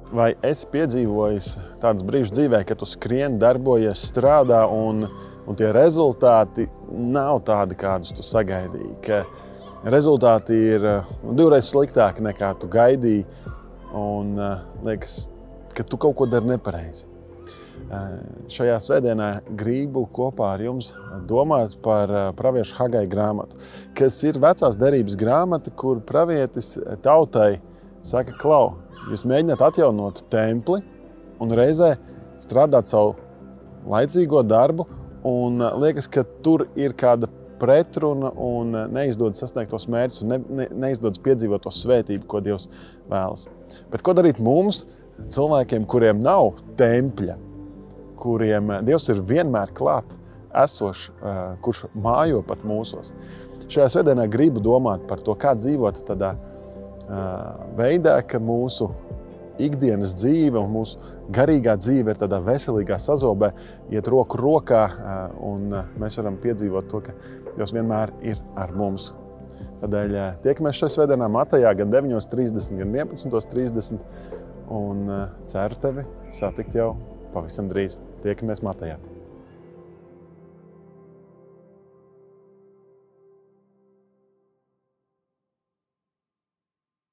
Vai esi piedzīvojis tādus brīžus dzīvē, ka tu skrien, darbojies, strādā un tie rezultāti nav tādi, kādus tu sagaidīji? Ka rezultāti ir divreiz sliktāki nekā tu gaidīji un liekas, ka tu kaut ko dari nepareizi. Šajā svētdienā gribu kopā ar jums domāt par praviešu Hagai grāmatu, kas ir vecās derības grāmata, kur pravietis tautai saka, klau, jūs mēģināt atjaunot templi un reizē strādāt savu laicīgo darbu un liekas, ka tur ir kāda pretruna un neizdodas sasniegt tos mērķus un neizdodas piedzīvot to svētību, ko Dievs vēlas. Bet ko darīt mums, cilvēkiem, kuriem nav tempļa, kuriem Dievs ir vienmēr klāt esošs, kurš mājo pat mūsos? Šajā svētdienā gribu domāt par to, kā dzīvot tādā veidā, ka mūsu ikdienas dzīve un mūsu garīgā dzīve ir tādā veselīgā sazobē, iet roku rokā, un mēs varam piedzīvot to, ka Dievs vienmēr ir ar mums. Tādēļ tiekamies šajā svētdienā Matejā gan 9:30, gan 11:30, un ceru tevi satikt jau pavisam drīz. Tiekamies Matejā.